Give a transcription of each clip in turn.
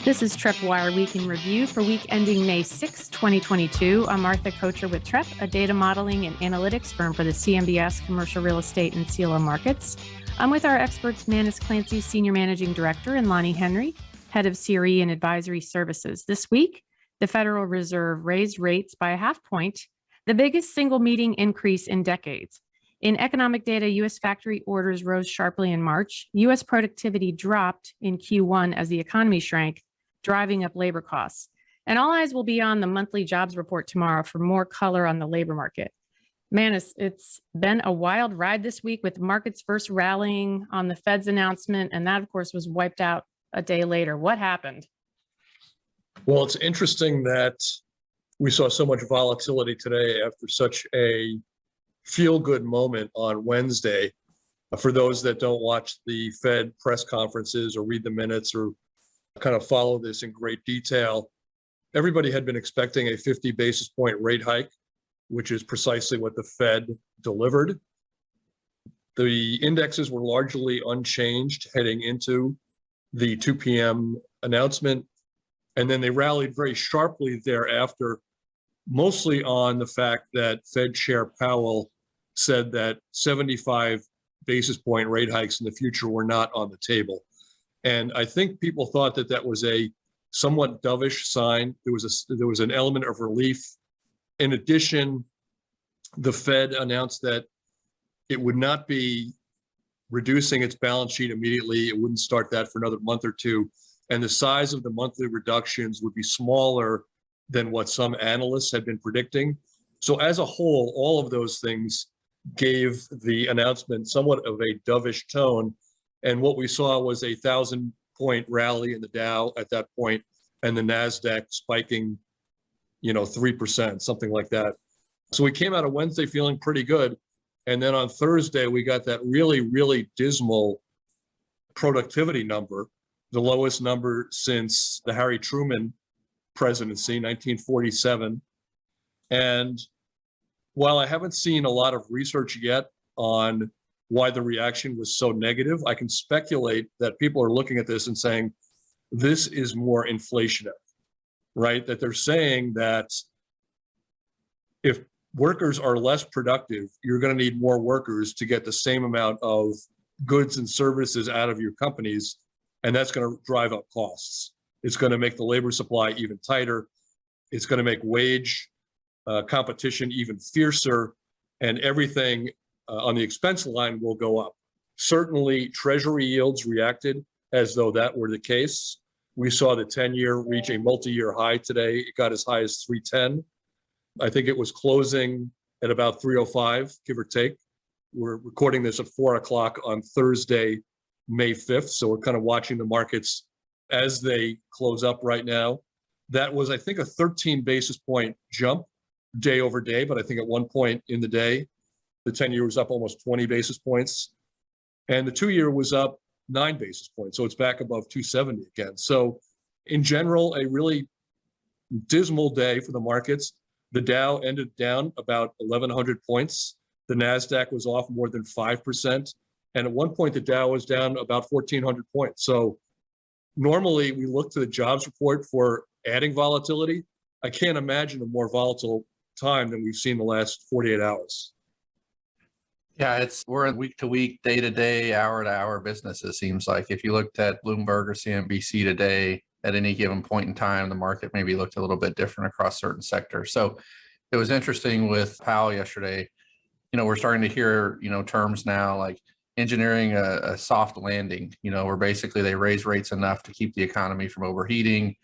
This is Trepp Wire Week in Review for week ending May 6, 2022. I'm Martha Kocher with Trepp, a data modeling and analytics firm for the CMBS commercial real estate and CLO markets. I'm with our experts, Manus Clancy, Senior Managing Director, and Lonnie Henry, Head of CRE and Advisory Services. This week, the Federal Reserve raised rates by a half point, the biggest single meeting increase in decades. In economic data, U.S. factory orders rose sharply in March. U.S. productivity dropped in Q1 as the economy shrank, driving up labor costs. And all eyes will be on the monthly jobs report tomorrow for more color on the labor market. Manus, it's been a wild ride this week with markets first rallying on the Fed's announcement, and that, of course, was wiped out a day later. What happened? Well, it's interesting that we saw so much volatility today after such a feel-good moment on Wednesday. For those that don't watch the Fed press conferences or read the minutes or kind of follow this in great detail, everybody had been expecting a 50 basis point rate hike, which is precisely what the Fed delivered. The indexes were largely unchanged heading into the 2 p.m. announcement, and then they rallied very sharply thereafter, mostly on the fact that Fed Chair Powell said that 75 basis point rate hikes in the future were not on the table. And I think people thought that that was a somewhat dovish sign. There was an element of relief. In addition, the Fed announced that it would not be reducing its balance sheet immediately. It wouldn't start that for another month or two. And the size of the monthly reductions would be smaller than what some analysts had been predicting. So as a whole, all of those things gave the announcement somewhat of a dovish tone. And what we saw was a 1,000-point rally in the Dow at that point, and the NASDAQ spiking, 3%, something like that. So we came out of Wednesday feeling pretty good. And then on Thursday, we got that really, really dismal productivity number, the lowest number since the Harry Truman presidency, 1947. And while I haven't seen a lot of research yet on why the reaction was so negative, I can speculate that people are looking at this and saying, this is more inflationary, right? That they're saying that if workers are less productive, you're going to need more workers to get the same amount of goods and services out of your companies, and that's going to drive up costs. It's going to make the labor supply even tighter. It's going to make wage competition even fiercer, and everything on the expense line will go up. Certainly, Treasury yields reacted as though that were the case. We saw the 10-year reach a multi-year high today. It got as high as 310. I think it was closing at about 305, give or take. We're recording this at 4 o'clock on Thursday, May 5th. So we're kind of watching the markets as they close up right now. That was, I think, a 13 basis point jump day over day, but I think at one point in the day, the 10-year was up almost 20 basis points, and the 2-year was up 9 basis points. So it's back above 270 again. So in general, a really dismal day for the markets. The Dow ended down about 1,100 points. The NASDAQ was off more than 5%. And at one point, the Dow was down about 1,400 points. So normally we look to the jobs report for adding volatility. I can't imagine a more volatile time than we've seen the last 48 hours. Yeah, we're in week to week, day to day, hour to hour business. It seems like if you looked at Bloomberg or CNBC today, at any given point in time, the market maybe looked a little bit different across certain sectors. So it was interesting with Powell yesterday. We're starting to hear, terms now like engineering a soft landing, where basically they raise rates enough to keep the economy from overheating,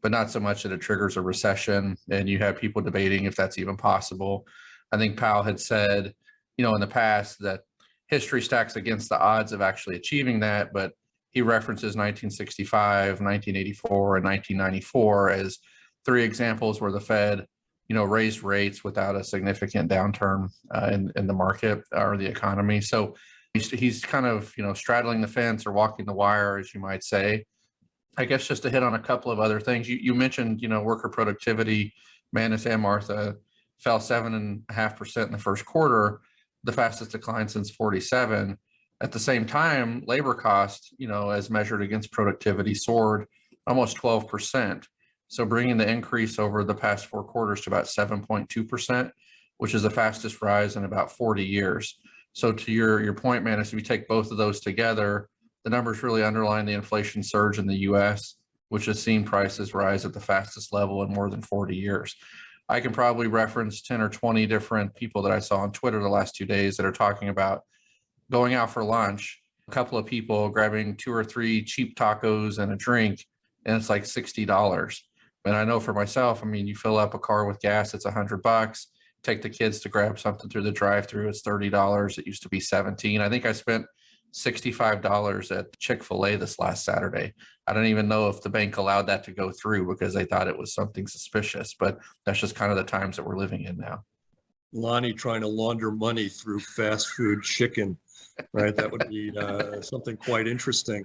but not so much that it triggers a recession. And you have people debating if that's even possible. I think Powell had said, in the past that history stacks against the odds of actually achieving that, but he references 1965, 1984, and 1994 as 3 examples where the Fed, raised rates without a significant downturn in the market or the economy. So he's kind of, straddling the fence or walking the wire, as you might say. I guess just to hit on a couple of other things, you mentioned, worker productivity. Manus and Martha fell 7.5% in the first quarter, the fastest decline since 47. At the same time, labor costs, as measured against productivity, soared almost 12%. So bringing the increase over the past 4 quarters to about 7.2%, which is the fastest rise in about 40 years. So to your point, Manus, if you take both of those together, the numbers really underline the inflation surge in the US, which has seen prices rise at the fastest level in more than 40 years. I can probably reference 10 or 20 different people that I saw on Twitter the last 2 days that are talking about going out for lunch, a couple of people grabbing 2 or 3 cheap tacos and a drink, and it's like $60. And I know for myself, I mean, you fill up a car with gas, it's $100. Take the kids to grab something through the drive-through, it's $30. It used to be $17. I think I spent $65 at Chick-fil-A this last Saturday. I don't even know if the bank allowed that to go through because they thought it was something suspicious, but that's just kind of the times that we're living in now. Lonnie trying to launder money through fast food chicken, right? That would be something quite interesting.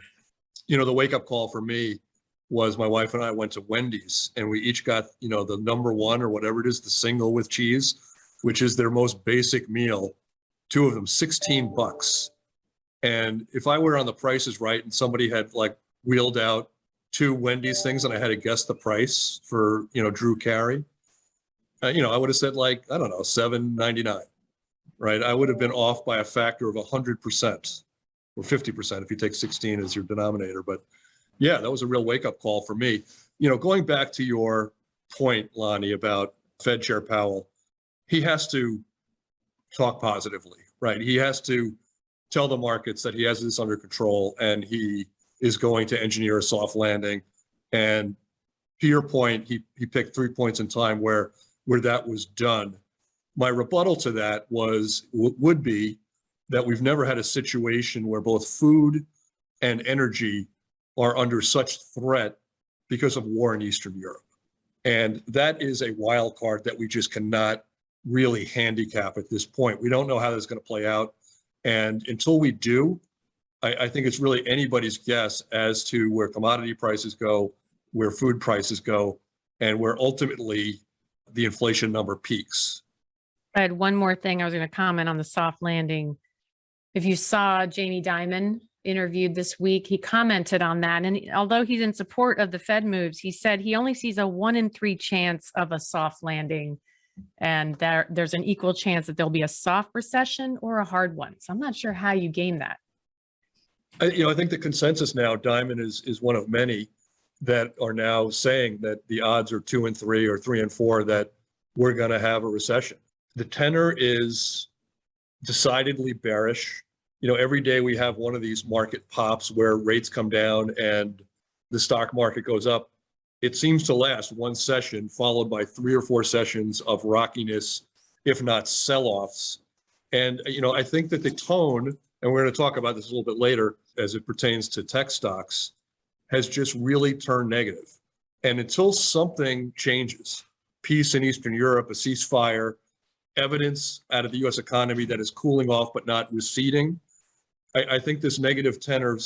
You know, the wake-up call for me was my wife and I went to Wendy's, and we each got, you know, the number one or whatever it is, the single with cheese, which is their most basic meal. 2 of them, $16. And if I were on The Price is Right and somebody had like wheeled out 2 Wendy's things and I had to guess the price for, you know, Drew Carey, you know, I would have said like, I don't know, $7.99, right? I would have been off by a factor of 100% or 50% if you take 16 as your denominator. But yeah, that was a real wake-up call for me. You know, going back to your point, Lonnie, about Fed Chair Powell, he has to talk positively, right? He has to tell the markets that he has this under control and he is going to engineer a soft landing. And to your point, he picked 3 points in time where that was done. My rebuttal to that would be that we've never had a situation where both food and energy are under such threat because of war in Eastern Europe. And that is a wild card that we just cannot really handicap at this point. We don't know how that's going to play out. And until we do, I think it's really anybody's guess as to where commodity prices go, where food prices go, and where ultimately the inflation number peaks. I had one more thing I was going to comment on the soft landing. If you saw Jamie Dimon interviewed this week, he commented on that. And although he's in support of the Fed moves, he said he only sees a 1 in 3 chance of a soft landing. And there's an equal chance that there'll be a soft recession or a hard one. So I'm not sure how you game that. I think the consensus now, Dimon is one of many that are now saying that the odds are 2 and 3 or 3 and 4 that we're going to have a recession. The tenor is decidedly bearish. You know, every day we have one of these market pops where rates come down and the stock market goes up. It seems to last one session followed by 3 or 4 sessions of rockiness, if not sell-offs. And, you know, I think that the tone, and we're going to talk about this a little bit later as it pertains to tech stocks, has just really turned negative. And until something changes, peace in Eastern Europe, a ceasefire, evidence out of the US economy that is cooling off but not receding, I think this negative tenor,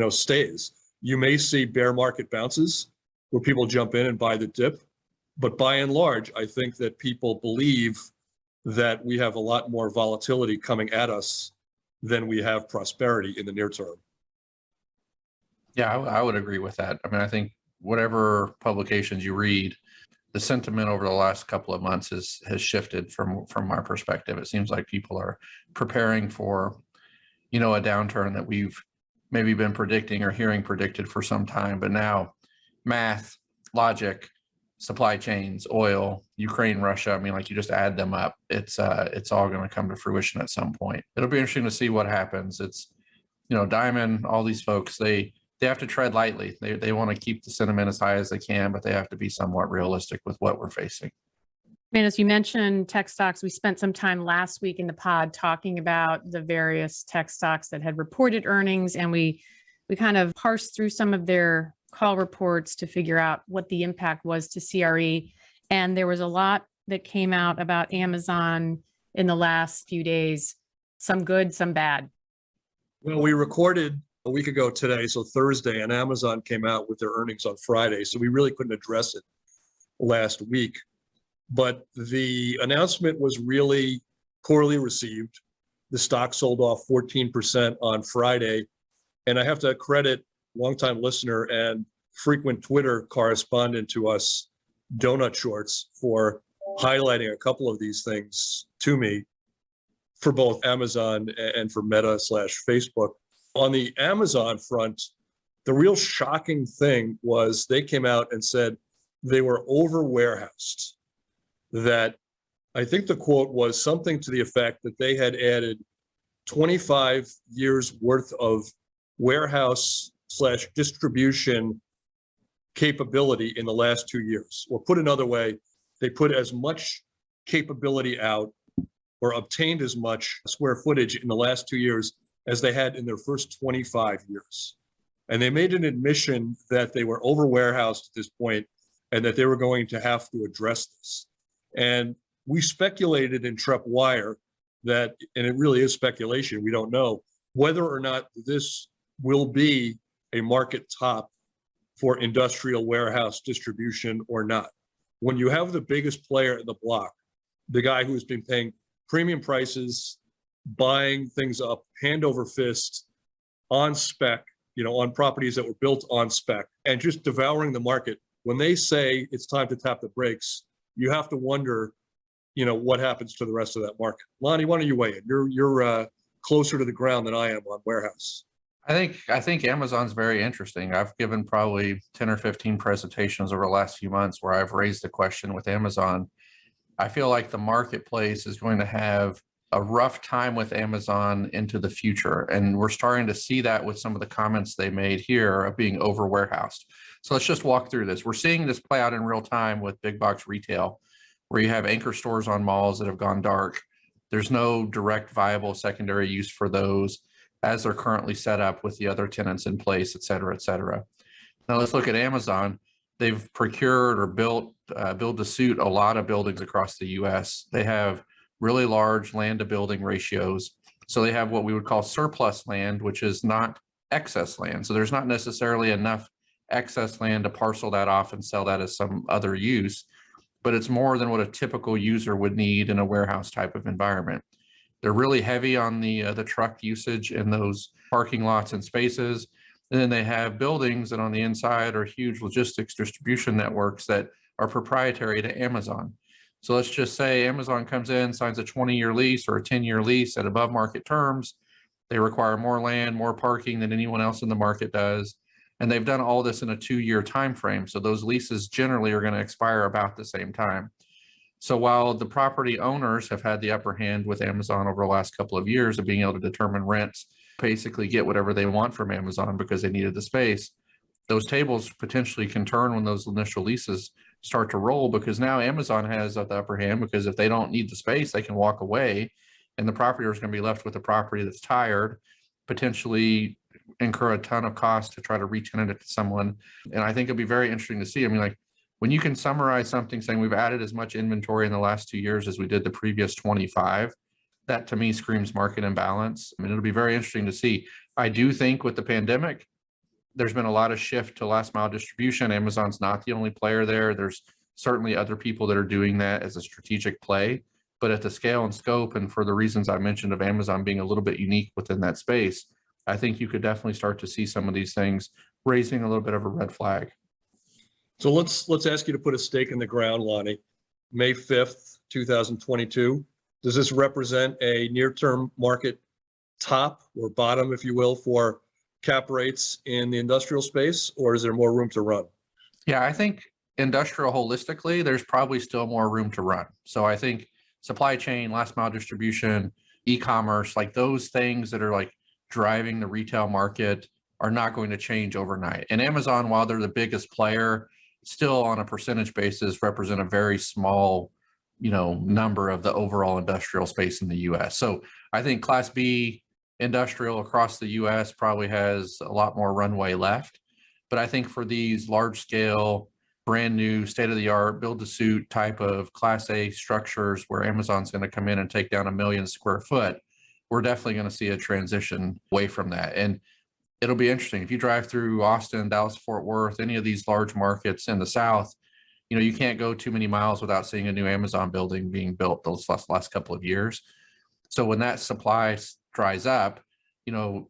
stays. You may see bear market bounces where people jump in and buy the dip. But by and large, I think that people believe that we have a lot more volatility coming at us than we have prosperity in the near term. Yeah, I would agree with that. I mean, I think whatever publications you read, the sentiment over the last couple of months has shifted from our perspective. It seems like people are preparing for, a downturn that we've maybe been predicting or hearing predicted for some time. But now math, logic, supply chains, oil, Ukraine, Russia, I mean, like you just add them up, it's all going to come to fruition at some point. It'll be interesting to see what happens. It's, Dimon, all these folks, they have to tread lightly. They want to keep the sentiment as high as they can, but they have to be somewhat realistic with what we're facing. Man, as you mentioned tech stocks, we spent some time last week in the pod talking about the various tech stocks that had reported earnings, and we kind of parsed through some of their call reports to figure out what the impact was to CRE. And there was a lot that came out about Amazon in the last few days, some good, some bad. Well, we recorded a week ago today, so Thursday, and Amazon came out with their earnings on Friday, so we really couldn't address it last week. But the announcement was really poorly received. The stock sold off 14% on Friday. And I have to credit longtime listener and frequent Twitter correspondent to us, Donut Shorts, for highlighting a couple of these things to me for both Amazon and for Meta/Facebook. On the Amazon front, the real shocking thing was they came out and said they were over warehoused. That I think the quote was something to the effect that they had added 25 years worth of warehouse/distribution capability in the last 2 years. Or put another way, they put as much capability out or obtained as much square footage in the last 2 years as they had in their first 25 years. And they made an admission that they were over warehoused at this point and that they were going to have to address this. And we speculated in Trepp Wire that, and it really is speculation, we don't know whether or not this will be a market top for industrial warehouse distribution or not. When you have the biggest player in the block, the guy who's been paying premium prices, buying things up hand over fist on spec, on properties that were built on spec, and just devouring the market, when they say it's time to tap the brakes, you have to wonder, what happens to the rest of that market. Lonnie, why don't you weigh in? You're closer to the ground than I am on warehouse. I think Amazon's very interesting. I've given probably 10 or 15 presentations over the last few months where I've raised the question with Amazon. I feel like the marketplace is going to have a rough time with Amazon into the future. And we're starting to see that with some of the comments they made here of being over warehoused. So let's just walk through this. We're seeing this play out in real time with big box retail, where you have anchor stores on malls that have gone dark. There's no direct viable secondary use for those as they're currently set up with the other tenants in place, et cetera, et cetera. Now let's look at Amazon. They've procured or built, build to suit a lot of buildings across the US. They have really large land to building ratios. So they have what we would call surplus land, which is not excess land. So there's not necessarily enough excess land to parcel that off and sell that as some other use, but it's more than what a typical user would need in a warehouse type of environment. They're really heavy on the truck usage in those parking lots and spaces. And then they have buildings that on the inside are huge logistics distribution networks that are proprietary to Amazon. So let's just say Amazon comes in, signs a 20-year lease or a 10-year lease at above market terms. They require more land, more parking than anyone else in the market does. And they've done all this in a 2-year time frame. So those leases generally are going to expire about the same time. So while the property owners have had the upper hand with Amazon over the last couple of years of being able to determine rents, basically get whatever they want from Amazon because they needed the space, those tables potentially can turn when those initial leases start to roll, because now Amazon has the upper hand, because if they don't need the space, they can walk away and the property owner is going to be left with a property that's tired, potentially incur a ton of cost to try to re-tenant it to someone. And I think it'll be very interesting to see. I mean, like, when you can summarize something saying we've added as much inventory in the last 2 years as we did the previous 25, that to me screams market imbalance. I mean, it'll be very interesting to see. I do think with the pandemic, there's been a lot of shift to last mile distribution. Amazon's not the only player there. There's certainly other people that are doing that as a strategic play, but at the scale and scope, and for the reasons I mentioned of Amazon being a little bit unique within that space, I think you could definitely start to see some of these things raising a little bit of a red flag. So let's ask you to put a stake in the ground, Lonnie. May 5th, 2022. Does this represent a near-term market top or bottom, if you will, for cap rates in the industrial space, or is there more room to run? Yeah, I think industrial holistically, there's probably still more room to run. So I think supply chain, last mile distribution, e-commerce, like those things that are like driving the retail market are not going to change overnight. And Amazon, while they're the biggest player, still on a percentage basis represent a very small, number of the overall industrial space in the US. So I think Class B industrial across the US probably has a lot more runway left. But I think for these large scale, brand new, state of the art, build to suit type of Class A structures where Amazon's going to come in and take down 1 million square foot, we're definitely going to see a transition away from that. And it'll be interesting. If you drive through Austin, Dallas, Fort Worth, any of these large markets in the South, you can't go too many miles without seeing a new Amazon building being built those last couple of years. So when that supply dries up,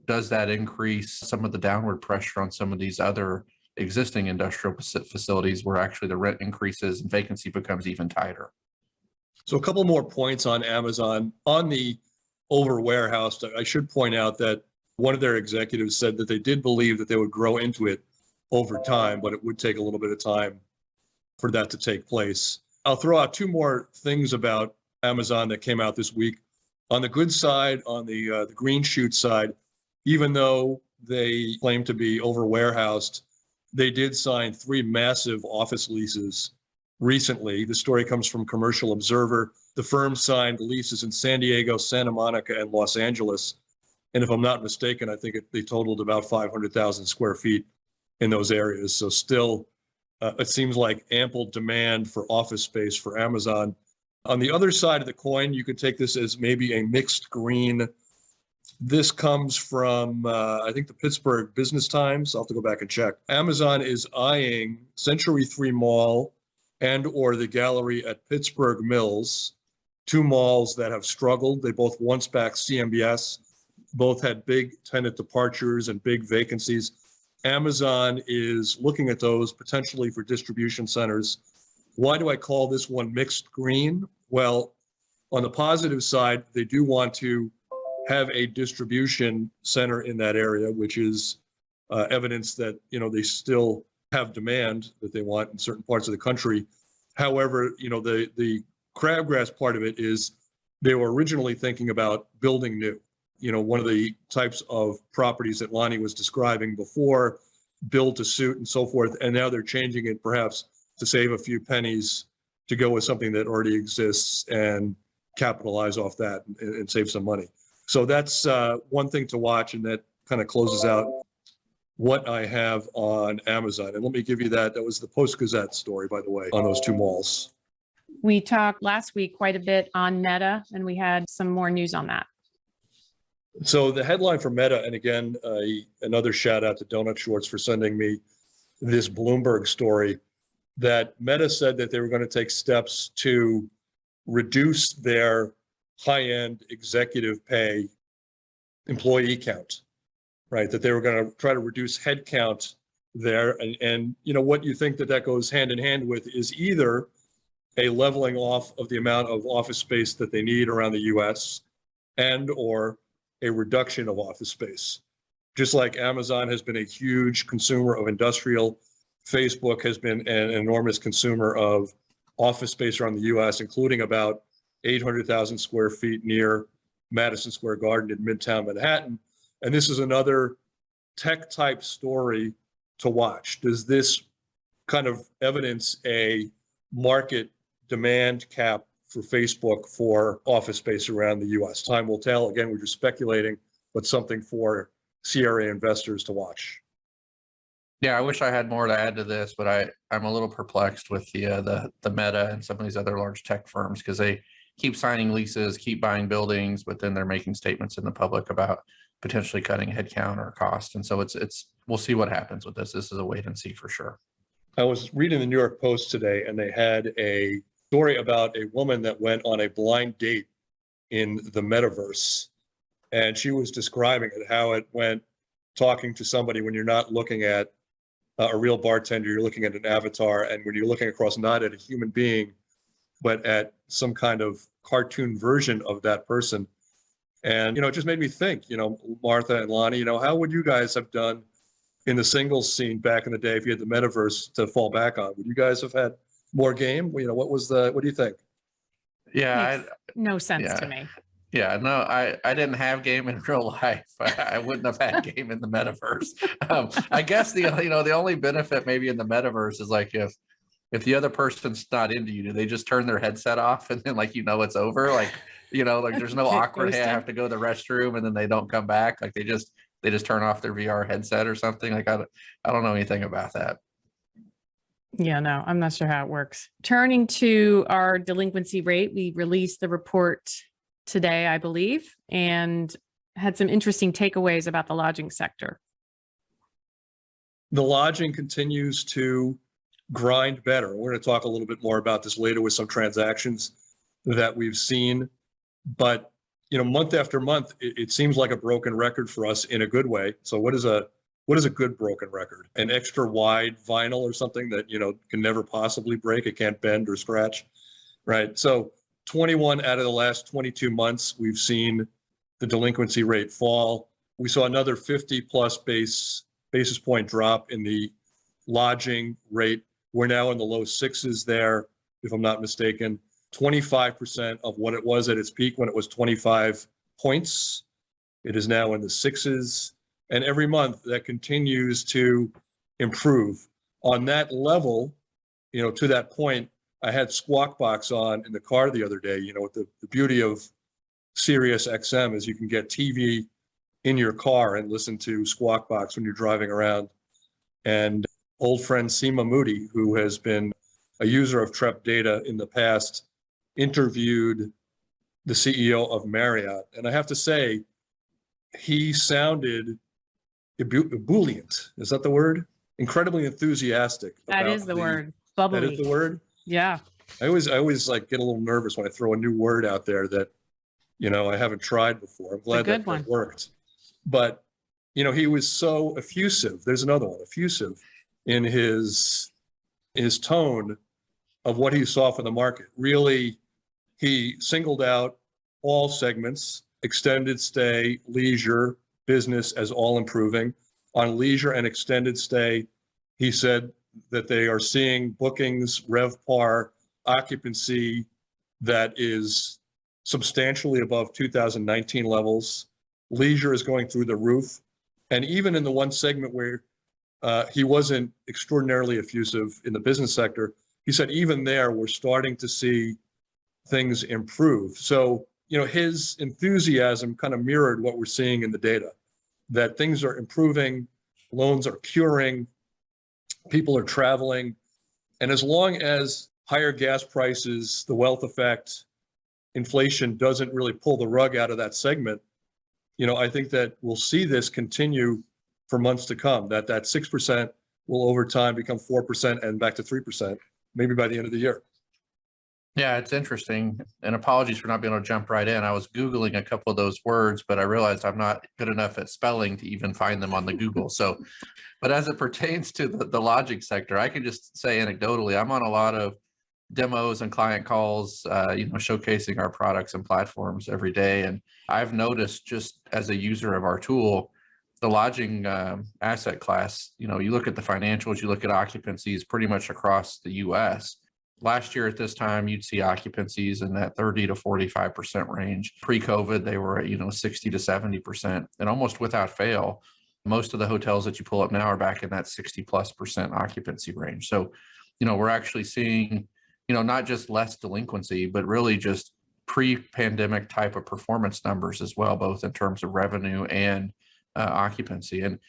does that increase some of the downward pressure on some of these other existing industrial facilities where actually the rent increases and vacancy becomes even tighter. So a couple more points on Amazon. On the over warehouse, I should point out that one of their executives said that they did believe that they would grow into it over time, but it would take a little bit of time for that to take place. I'll throw out two more things about Amazon that came out this week. On the good side, on the green shoot side, even though they claim to be over warehoused, they did sign 3 massive office leases recently. The story comes from Commercial Observer. The firm signed leases in San Diego, Santa Monica, and Los Angeles. And if I'm not mistaken, I think they totaled about 500,000 square feet in those areas. So still, it seems like ample demand for office space for Amazon. On the other side of the coin, you could take this as maybe a mixed green. This comes from, I think, the Pittsburgh Business Times. I'll have to go back and check. Amazon is eyeing Century 3 Mall and or the Gallery at Pittsburgh Mills, 2 malls that have struggled. They both once backed CMBS, both had big tenant departures and big vacancies. Amazon is looking at those potentially for distribution centers. Why do I call this one mixed green? Well, on the positive side, they do want to have a distribution center in that area, which is evidence that, they still have demand that they want in certain parts of the country. However, the crabgrass part of it is they were originally thinking about building new. One of the types of properties that Lonnie was describing before, build to suit and so forth. And now they're changing it perhaps to save a few pennies to go with something that already exists and capitalize off that and save some money. So that's one thing to watch, and that kind of closes out what I have on Amazon. And let me give you that. That was the Post-Gazette story, by the way, on those 2 malls. We talked last week quite a bit on Meta, and we had some more news on that. So the headline for Meta, and again, another shout out to Donut Shorts for sending me this Bloomberg story, that Meta said that they were going to take steps to reduce their high-end executive pay employee count, right? That they were going to try to reduce headcount there. And what you think that goes hand in hand with is either a leveling off of the amount of office space that they need around the US and or a reduction of office space. Just like Amazon has been a huge consumer of industrial, Facebook has been an enormous consumer of office space around the US, including about 800,000 square feet near Madison Square Garden in Midtown Manhattan. And this is another tech type story to watch. Does this kind of evidence a market demand cap for Facebook for office space around the US? Time will tell. Again, we're just speculating, but something for CRE investors to watch. Yeah, I wish I had more to add to this, but I'm a little perplexed with the Meta and some of these other large tech firms, because they keep signing leases, keep buying buildings, but then they're making statements in the public about potentially cutting headcount or cost. And so it's we'll see what happens with this. This is a wait and see for sure. I was reading the New York Post today, and they had a story about a woman that went on a blind date in the metaverse. And she was describing it, how it went talking to somebody when you're not looking at a real bartender, you're looking at an avatar. And when you're looking across, not at a human being, but at some kind of cartoon version of that person. And, it just made me think, Martha and Lonnie, how would you guys have done in the singles scene back in the day if you had the metaverse to fall back on? Would you guys have had more game? What do you think? Yeah. Makes no sense to me. Yeah, no, I didn't have game in real life. I wouldn't have had game in the metaverse. I guess the only benefit maybe in the metaverse is like if the other person's not into you, do they just turn their headset off and then it's over? Like there's no awkward, hey, I have to go to the restroom, and then they don't come back. Like they just turn off their VR headset or something. Like I don't know anything about that. Yeah, no, I'm not sure how it works. Turning to our delinquency rate, we released the report today, I believe, and had some interesting takeaways about the lodging sector. The lodging continues to grind better. We're going to talk a little bit more about this later with some transactions that we've seen. But, month after month, it seems like a broken record for us in a good way. So what does a what is a good broken record? An extra wide vinyl or something that, can never possibly break. It can't bend or scratch, right? So 21 out of the last 22 months, we've seen the delinquency rate fall. We saw another 50 plus basis point drop in the lodging rate. We're now in the low sixes there, if I'm not mistaken. 25% of what it was at its peak when it was 25 points. It is now in the sixes. And every month that continues to improve. On that level, to that point, I had Squawk Box on in the car the other day. With the beauty of Sirius XM is you can get TV in your car and listen to Squawk Box when you're driving around. And old friend Seema Moody, who has been a user of Trepp data in the past, interviewed the CEO of Marriott. And I have to say, he sounded ebullient. Is that the word? Incredibly enthusiastic. That is the word. Bubbly. That is the word? Yeah. I always like get a little nervous when I throw a new word out there that, I haven't tried before. I'm glad that worked. But, he was so effusive. There's another one, effusive in his tone of what he saw for the market. Really, he singled out all segments, extended stay, leisure, business as all improving. On leisure and extended stay, he said that they are seeing bookings, RevPAR, occupancy that is substantially above 2019 levels. Leisure is going through the roof. And even in the one segment where he wasn't extraordinarily effusive in the business sector, he said even there we're starting to see things improve. So, his enthusiasm kind of mirrored what we're seeing in the data, that things are improving, loans are curing, people are traveling. And as long as higher gas prices, the wealth effect, inflation doesn't really pull the rug out of that segment, I think that we'll see this continue for months to come, that 6% will over time become 4% and back to 3%, maybe by the end of the year. Yeah, it's interesting. And apologies for not being able to jump right in. I was Googling a couple of those words, but I realized I'm not good enough at spelling to even find them on the Google. So, but as it pertains to the lodging sector, I can just say anecdotally, I'm on a lot of demos and client calls, showcasing our products and platforms every day. And I've noticed, just as a user of our tool, the lodging asset class, you look at the financials, you look at occupancies pretty much across the US. Last year at this time, you'd see occupancies in that 30 to 45% range. Pre-COVID, they were at 60 to 70%, and almost without fail, most of the hotels that you pull up now are back in that 60+% occupancy range. So, we're actually seeing, not just less delinquency, but really just pre-pandemic type of performance numbers as well, both in terms of revenue and occupancy. And,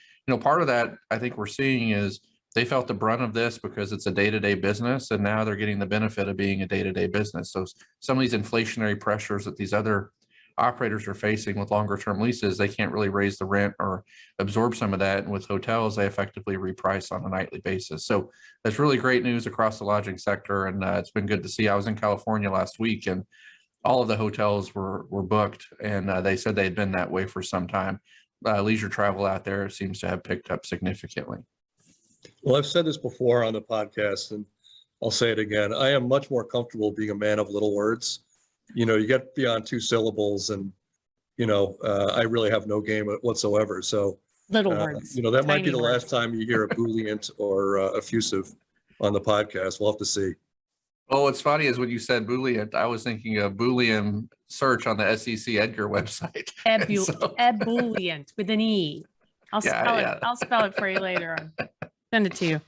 part of that I think we're seeing is they felt the brunt of this because it's a day-to-day business, and now they're getting the benefit of being a day-to-day business. So some of these inflationary pressures that these other operators are facing with longer-term leases, they can't really raise the rent or absorb some of that. And with hotels, they effectively reprice on a nightly basis. So that's really great news across the lodging sector, and it's been good to see. I was in California last week, and all of the hotels were booked, and they said they had been that way for some time. Leisure travel out there seems to have picked up significantly. Well, I've said this before on the podcast, and I'll say it again. I am much more comfortable being a man of little words. You get beyond 2 syllables and, I really have no game whatsoever. So, little words. That might be the words. last time you hear ebullient or effusive on the podcast. We'll have to see. Well, what's funny is when you said Boolean, I was thinking of Boolean search on the SEC Edgar website. Ebullient with an E. I'll spell it for you later on. Send it to you.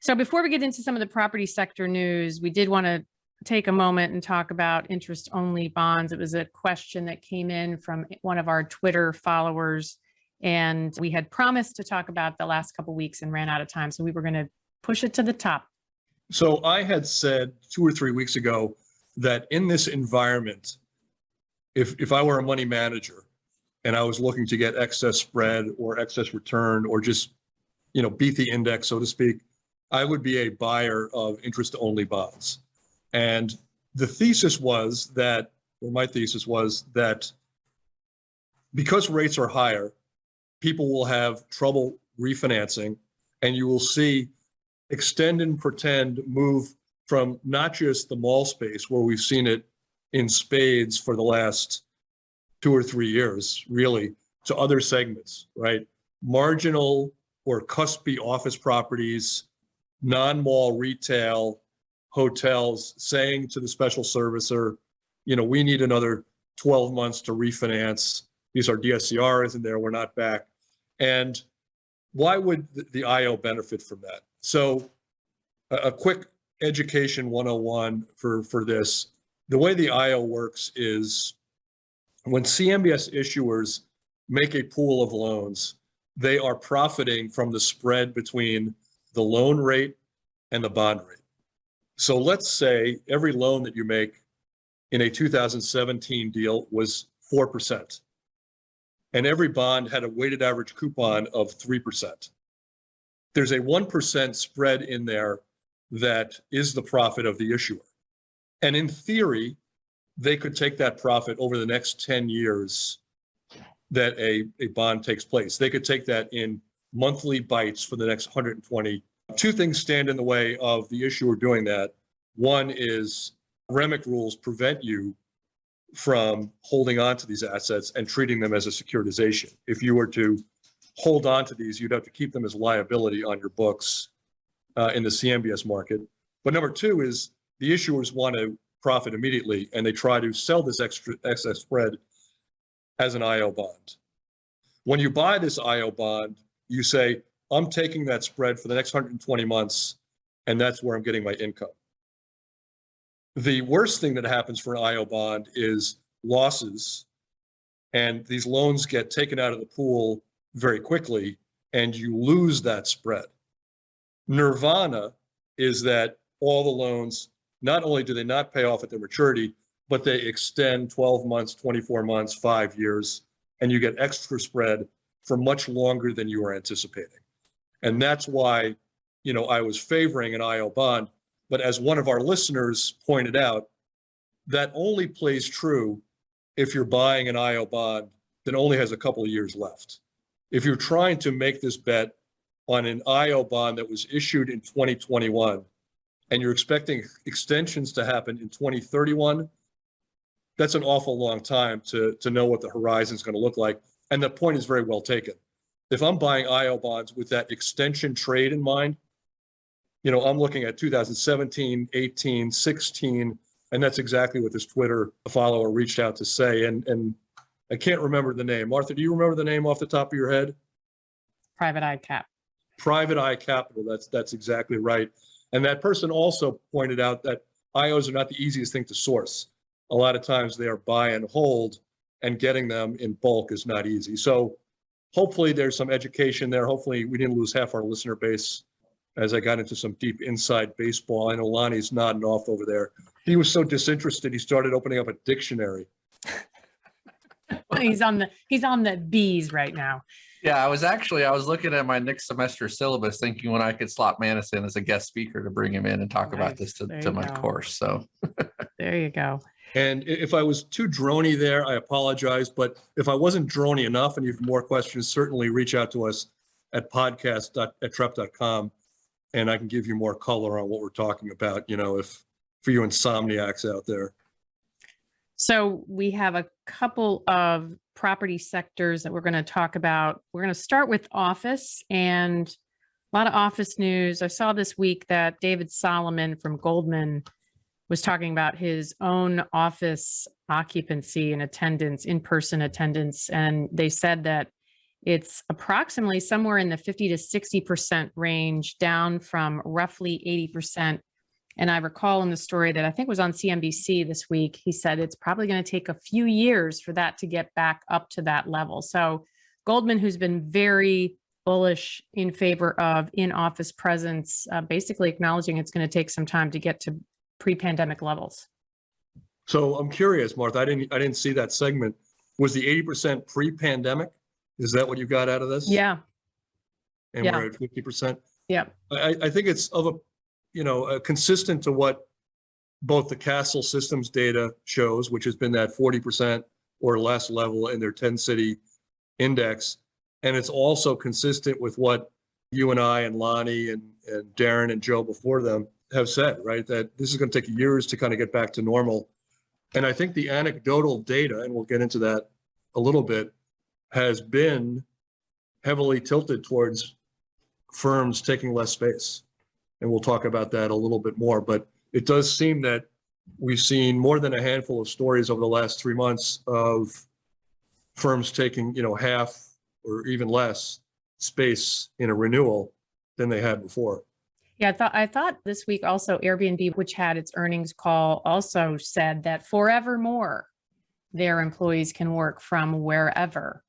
So before we get into some of the property sector news, we did want to take a moment and talk about interest-only bonds. It was a question that came in from one of our Twitter followers, and we had promised to talk about the last couple of weeks and ran out of time. So we were going to push it to the top. So I had said 2 or 3 weeks ago that in this environment, if I were a money manager and I was looking to get excess spread or excess return or just, beat the index, so to speak, I would be a buyer of interest-only bonds. And the thesis was that, or my thesis was that because rates are higher, people will have trouble refinancing, and you will see extend and pretend move from not just the mall space where we've seen it in spades for the last 2 or 3 years, really, to other segments, right? Marginal or cuspy office properties, non-mall retail, hotels saying to the special servicer, we need another 12 months to refinance. These are DSCRs in there, we're not back. And why would the IO benefit from that? So a quick education 101 for this. The way the IO works is when CMBS issuers make a pool of loans, they are profiting from the spread between the loan rate and the bond rate. So let's say every loan that you make in a 2017 deal was 4%, and every bond had a weighted average coupon of 3%. There's a 1% spread in there that is the profit of the issuer. And in theory, they could take that profit over the next 10 years that a bond takes place. They could take that in monthly bites for the next 120. Two things stand in the way of the issuer doing that. One is REMIC rules prevent you from holding on to these assets and treating them as a securitization. If you were to hold on to these, you'd have to keep them as liability on your books in the CMBS market. But number two is the issuers want to profit immediately, and they try to sell this excess spread as an IO bond. When you buy this IO bond, you say, I'm taking that spread for the next 120 months, and that's where I'm getting my income. The worst thing that happens for an IO bond is losses, and these loans get taken out of the pool very quickly, and you lose that spread. Nirvana is that all the loans, not only do they not pay off at their maturity, but they extend 12 months, 24 months, 5 years, and you get extra spread for much longer than you were anticipating. And that's why, I was favoring an IO bond. But as one of our listeners pointed out, that only plays true if you're buying an IO bond that only has a couple of years left. If you're trying to make this bet on an IO bond that was issued in 2021, and you're expecting extensions to happen in 2031, that's an awful long time to know what the horizon is going to look like. And the point is very well taken. If I'm buying IO bonds with that extension trade in mind, I'm looking at 2017, 18, 16, and that's exactly what this Twitter follower reached out to say. And I can't remember the name. Martha, do you remember the name off the top of your head? Private Eye Cap. Private Eye Capital. That's exactly right. And that person also pointed out that IOs are not the easiest thing to source. A lot of times they are buy and hold, and getting them in bulk is not easy. So hopefully there's some education there. Hopefully we didn't lose half our listener base as I got into some deep inside baseball. I know Lonnie's nodding off over there. He was so disinterested, he started opening up a dictionary. He's on the B's right now. Yeah, I was looking at my next semester syllabus thinking when I could slot Manis in as a guest speaker to bring him in and talk about this to my course. So there you go. And if I was too droney there, I apologize. But if I wasn't droney enough and you have more questions, certainly reach out to us at podcast@trepp.com, and I can give you more color on what we're talking about, if for you insomniacs out there. So we have a couple of property sectors that we're going to talk about. We're going to start with office, and a lot of office news. I saw this week that David Solomon from Goldman was talking about his own office occupancy and attendance, in-person attendance. And they said that it's approximately somewhere in the 50 to 60% range, down from roughly 80%. And I recall in the story that I think was on CNBC this week, he said it's probably going to take a few years for that to get back up to that level. So Goldman, who's been very bullish in favor of in-office presence, basically acknowledging it's going to take some time to get to pre-pandemic levels. So I'm curious, Martha, I didn't see that segment. Was the 80% pre-pandemic? Is that what you got out of this? Yeah. And we're at 50%? Yeah. I think it's consistent to what both the Castle Systems data shows, which has been that 40% or less level in their 10-city index. And it's also consistent with what you and I and Lonnie and Darren and Joe before them have said, right? That this is going to take years to kind of get back to normal. And I think the anecdotal data, and we'll get into that a little bit, has been heavily tilted towards firms taking less space. And we'll talk about that a little bit more. But it does seem that we've seen more than a handful of stories over the last 3 months of firms taking, half or even less space in a renewal than they had before. Yeah, I thought this week also Airbnb, which had its earnings call, also said that forevermore their employees can work from wherever.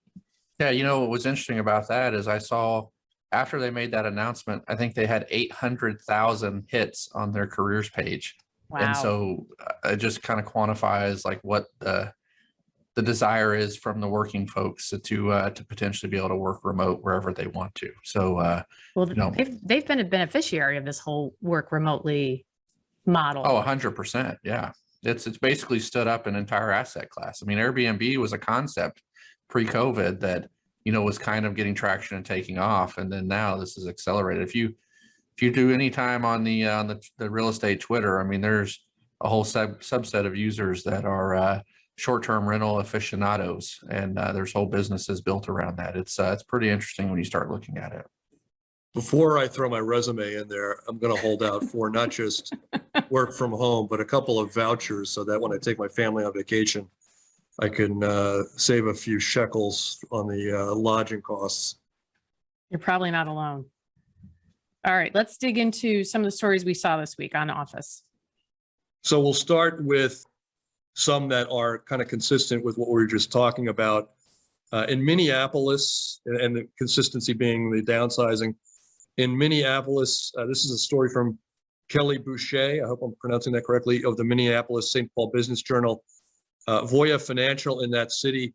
Yeah, what was interesting about that is I saw after they made that announcement, I think they had 800,000 hits on their careers page. Wow. And so it just kind of quantifies like what the desire is from the working folks to potentially be able to work remote wherever they want to. So, they've been a beneficiary of this whole work remotely model. Oh, 100%. Yeah. It's basically stood up an entire asset class. I mean, Airbnb was a concept pre-COVID that, was kind of getting traction and taking off. And then now this is accelerated. If you do any time on the real estate Twitter, I mean, there's a whole subset of users that are short-term rental aficionados, and there's whole businesses built around that. It's pretty interesting when you start looking at it. Before I throw my resume in there, I'm going to hold out for not just work from home, but a couple of vouchers so that when I take my family on vacation, I can save a few shekels on the lodging costs. You're probably not alone. All right, let's dig into some of the stories we saw this week on Office. So we'll start with some that are kind of consistent with what we were just talking about. In Minneapolis, and the consistency being the downsizing, in Minneapolis, this is a story from Kelly Boucher, I hope I'm pronouncing that correctly, of the Minneapolis St. Paul Business Journal. Voya Financial in that city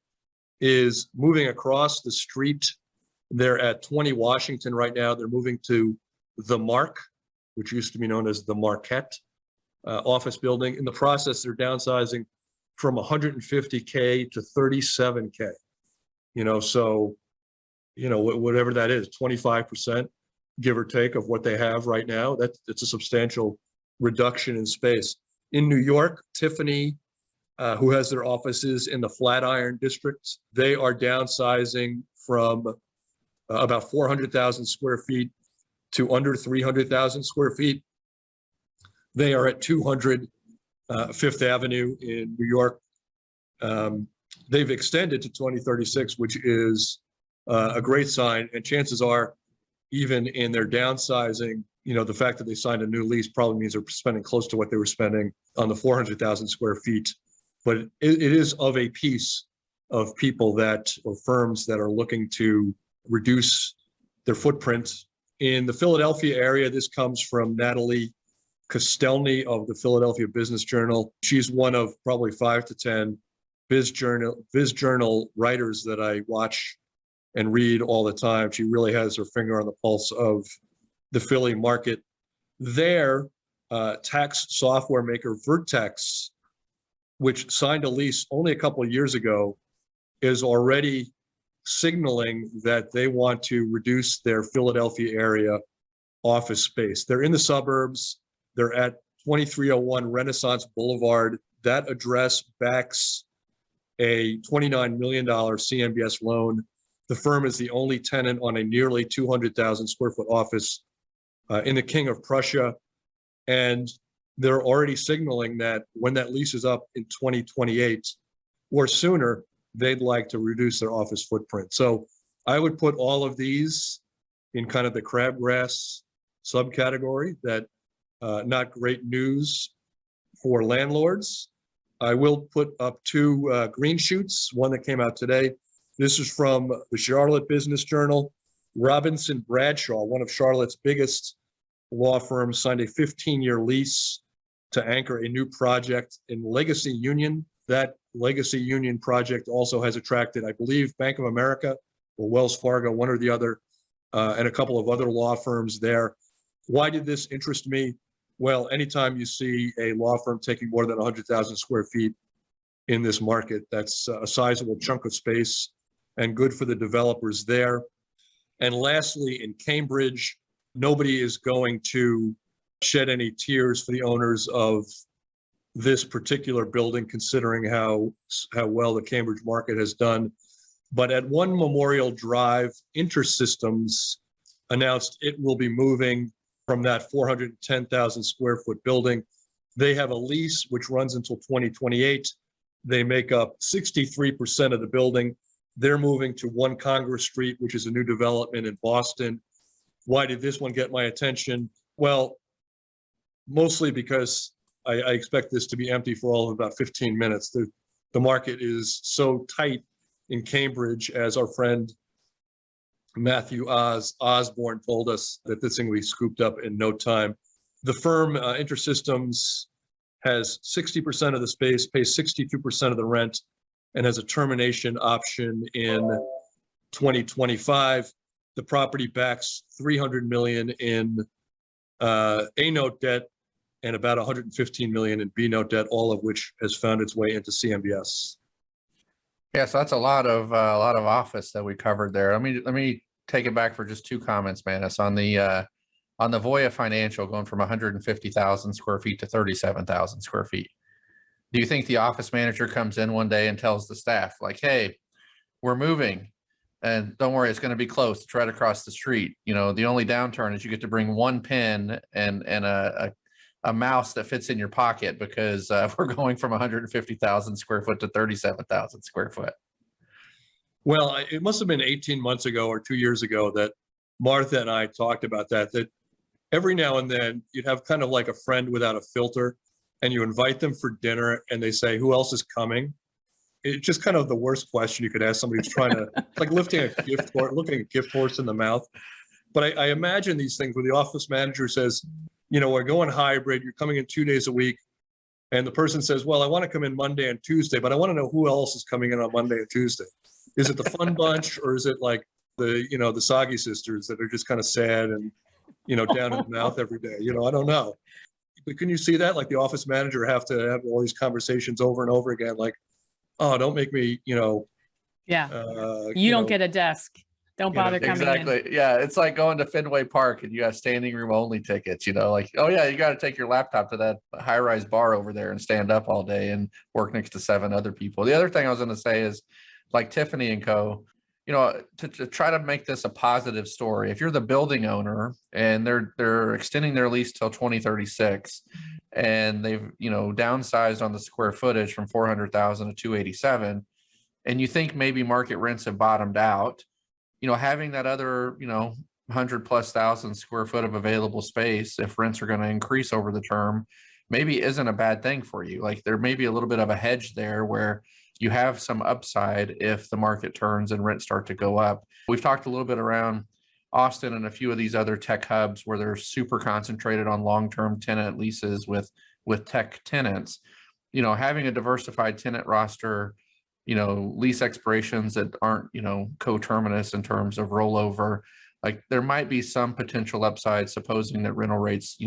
is moving across the street. They're at 20 Washington right now. They're moving to the Mark, which used to be known as the Marquette office building. In the process, they're downsizing from 150K to 37K. So, whatever that is, 25%, give or take, of what they have right now. It's a substantial reduction in space. In New York, Tiffany, who has their offices in the Flatiron district, they are downsizing from about 400,000 square feet to under 300,000 square feet. They are at 200 Fifth Avenue in New York. They've extended to 2036, which is a great sign. And chances are, even in their downsizing, the fact that they signed a new lease probably means they're spending close to what they were spending on the 400,000 square feet. But it is of a piece of people or firms that are looking to reduce their footprint. In the Philadelphia area, this comes from Natalie Kostelny of the Philadelphia Business Journal. She's one of probably 5 to 10 Biz Journal writers that I watch and read all the time. She really has her finger on the pulse of the Philly market. Their tax software maker, Vertex, which signed a lease only a couple of years ago, is already signaling that they want to reduce their Philadelphia area office space. They're in the suburbs. They're at 2301 Renaissance Boulevard. That address backs a $29 million CMBS loan. The firm is the only tenant on a nearly 200,000 square foot office in the King of Prussia. And they're already signaling that when that lease is up in 2028 or sooner, they'd like to reduce their office footprint. So I would put all of these in kind of the crabgrass subcategory, that not great news for landlords. I will put up two green shoots, one that came out today. This is from the Charlotte Business Journal. Robinson Bradshaw, one of Charlotte's biggest law firms, signed a 15-year lease to anchor a new project in Legacy Union. That Legacy Union project also has attracted, I believe, Bank of America or Wells Fargo, one or the other, and a couple of other law firms there. Why did this interest me? Well, anytime you see a law firm taking more than 100,000 square feet in this market, that's a sizable chunk of space. and good for the developers there. And lastly, in Cambridge, nobody is going to shed any tears for the owners of this particular building, considering how well the Cambridge market has done. But at One Memorial Drive, InterSystems announced it will be moving from that 410,000 square foot building. They have a lease which runs until 2028. They make up 63% of the building. They're moving to 1 Congress Street, which is a new development in Boston. Why did this one get my attention? Well, mostly because I expect this to be empty for all of about 15 minutes. The market is so tight in Cambridge, as our friend Matthew Osborne told us, that this thing will be scooped up in no time. The firm InterSystems has 60% of the space, pays 62% of the rent, and has a termination option in 2025. The property backs $300 million in A-note debt and about $115 million in B-note debt, all of which has found its way into CMBS. Yeah, so that's a lot of office that we covered there. Let me take it back for just 2 comments, Manus, on the Voya Financial going from 150,000 square feet to 37,000 square feet. Do you think the office manager comes in one day and tells the staff, like, hey, we're moving and don't worry, it's going to be close, it's right across the street. You know, the only downturn is you get to bring 1 pen and a mouse that fits in your pocket, because we're going from 150,000 square foot to 37,000 square foot. Well, it must have been 18 months ago or 2 years ago that Martha and I talked about that every now and then you'd have kind of like a friend without a filter, and you invite them for dinner and they say, who else is coming? It's just kind of the worst question you could ask somebody who's trying to, like looking a gift horse in the mouth. But I imagine these things where the office manager says, you know, we're going hybrid, you're coming in 2 days a week. And the person says, well, I want to come in Monday and Tuesday, but I want to know who else is coming in on Monday and Tuesday. Is it the fun bunch, or is it like the Soggy sisters that are just kind of sad and, down in the mouth every day? I don't know. But can you see that? Like the office manager have to have all these conversations over and over again, like, oh, don't make me, Yeah. You don't get a desk. Don't bother coming in. Exactly. Yeah. It's like going to Fenway Park and you have standing room only tickets, like, oh yeah, you got to take your laptop to that high rise bar over there and stand up all day and work next to 7 other people. The other thing I was going to say is, like Tiffany and Co., to try to make this a positive story. If you're the building owner and they're extending their lease till 2036 and they've, downsized on the square footage from 400,000 to 287, and you think maybe market rents have bottomed out, having that other, 100,000+ square foot of available space, if rents are going to increase over the term, maybe isn't a bad thing for you. Like there may be a little bit of a hedge there where you have some upside if the market turns and rents start to go up. We've talked a little bit around Austin and a few of these other tech hubs where they're super concentrated on long-term tenant leases with tech tenants. Having a diversified tenant roster, lease expirations that aren't, coterminous in terms of rollover, like there might be some potential upside, supposing that rental rates,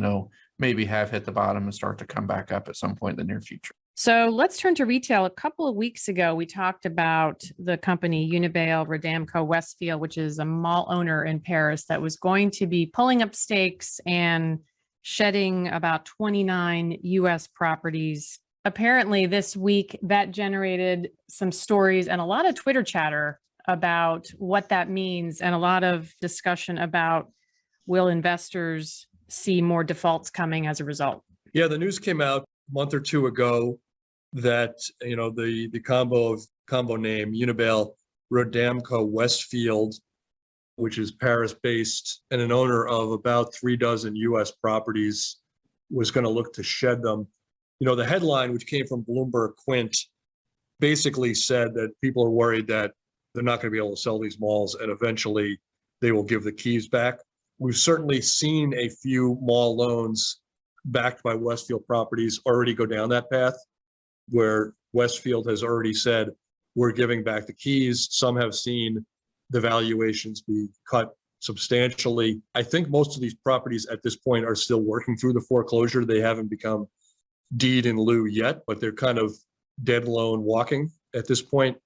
maybe have hit the bottom and start to come back up at some point in the near future. So let's turn to retail. A couple of weeks ago, we talked about the company Unibail Rodamco Westfield, which is a mall owner in Paris that was going to be pulling up stakes and shedding about 29 U.S. properties. Apparently this week that generated some stories and a lot of Twitter chatter about what that means, and a lot of discussion about, will investors see more defaults coming as a result? Yeah, the news came out a month or 2 ago that, the combo name Unibail Rodamco Westfield, which is Paris-based and an owner of about 36 U.S. properties, was going to look to shed them. The headline, which came from Bloomberg Quint, basically said that people are worried that they're not going to be able to sell these malls and eventually they will give the keys back. We've certainly seen a few mall loans backed by Westfield properties already go down that path, where Westfield has already said, we're giving back the keys. Some have seen the valuations be cut substantially. I think most of these properties at this point are still working through the foreclosure. They haven't become deed in lieu yet, but they're kind of dead loan walking at this point.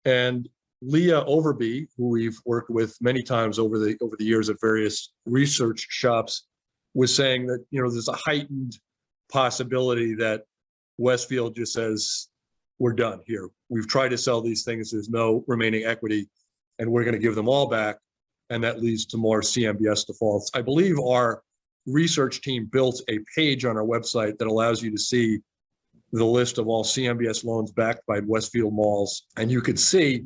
And Leah Overby, who we've worked with many times over the years at various research shops, was saying that, there's a heightened possibility that Westfield just says, we're done here. We've tried to sell these things. There's no remaining equity, and we're going to give them all back. And that leads to more CMBS defaults. I believe our research team built a page on our website that allows you to see the list of all CMBS loans backed by Westfield malls. And you could see,